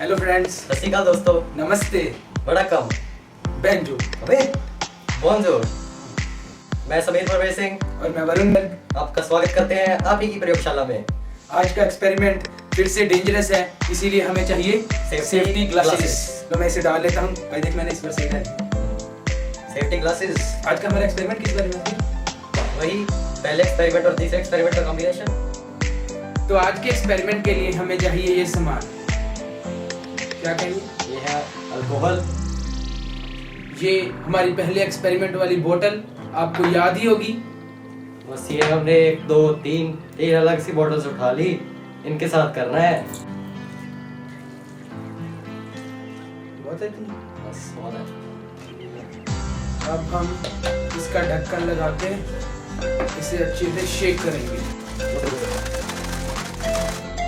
Hello friends, सत श्री अकाल दोस्तों। नमस्ते। बड़ा कम बेंजो अबे बोनजोर। मैं समीर परवेज सिंह और मैं वरुण गर्ग आपका स्वागत करते हैं आप ही की प्रयोगशाला में। आज का एक्सपेरिमेंट फिर से डेंजरस है, इसीलिए हमें चाहिए सेफ्टी ग्लासेस। तो मैं इसे डाल लेता हूँ। भाई देख, मैंने इस पर से सेफ्टी ग्लासेस। आज का हमारा एक्सपेरिमेंट किस बारे में है? वही पहले एक्सपेरिमेंट और तीसरे एक्सपेरिमेंट का कॉम्बिनेशन। तो आज के एक्सपेरिमेंट के लिए हमें चाहिए ये सामान। क्या कहिए? ये है अल्कोहल। ये हमारी पहले एक्सपेरिमेंट वाली बोतल, आपको याद ही होगी। बस ये हमने 1 2 3 अलग सी बॉटल्स उठा ली, इनके साथ करना है। बहुत है इतनी। बस बहुत है। अब हम इसका ढक्कन लगा के इसे अच्छे से शेक करेंगे।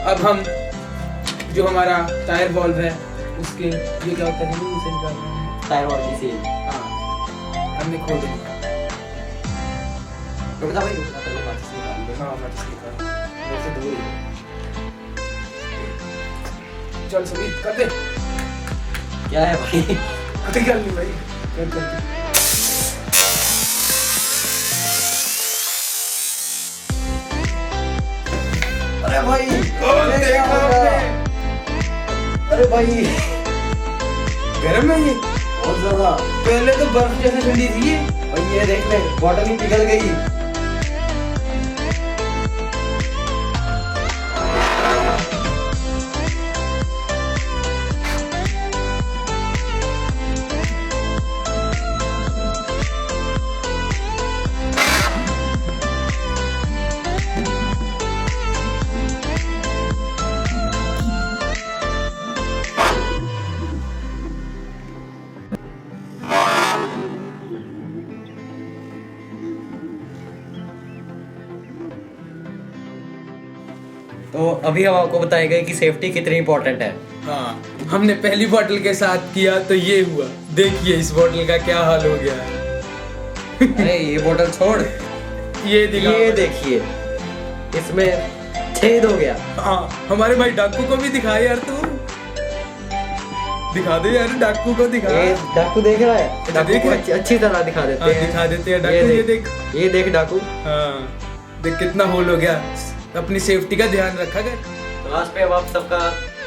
अब हम जो हमारा टायर वॉल्व है उसके ये क्या होता है, इसे निकाल रहे हैं। टायर वाली की सील। हाँ, हमने खोल दिया। रुक जा भाई, रुक जा, पहले माचिस निकाल ले। हाँ, माचिस निकाल। मेरे से दूर ही। चल समीर, कर दे। क्या है भाई? कोई गल नहीं भाई, कर दे। अरे भाई, देखा आपने? अरे भाई गर्म है ये बहुत ज्यादा। पहले तो बर्फ जैसे ठंडी थी ये। और ये देख ले, बॉटल ही पिघल गई। तो अभी हम आपको बताएंगे कि सेफ्टी कितनी इंपॉर्टेंट है। हाँ, हमने पहली बोतल के साथ किया तो ये हुआ। देखिए इस बोतल का क्या हाल हो गया है। अरे ये बोतल छोड़, ये दिखा। ये देखिए, इसमें छेद हो गया। हाँ, हमारे भाई डाकू को भी दिखा यार, तू दिखा दे यार, डाकू को दिखा। ये डाकू देख रहा है, डाकू देख को रहा है। अच्छी तरह दिखा देते हाँ, हैं। दिखा देते हैं डाकू। ये देख, ये देख डाकू। हाँ देख कितना होल हो गया। अपनी सेफ्टी का ध्यान रखा कर। तो लास्ट पे हम आप सबका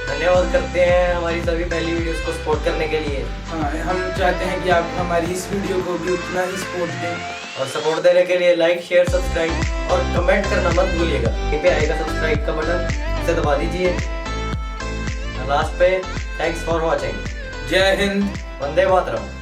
धन्यवाद करते हैं हमारी सभी पहली वीडियोस को सपोर्ट करने के लिए। हाँ, हम चाहते हैं कि आप हमारी इस वीडियो को भी उतना ही सपोर्ट दें। और सपोर्ट देने के लिए लाइक शेयर सब्सक्राइब और कमेंट करना मत भूलिएगा। यहीं पे आएगा सब्सक्राइब का बटन, इसे दबा दीजिए। लास्ट पे थैंक्स फॉर वॉचिंग। जय हिंद, वंदे मातरम।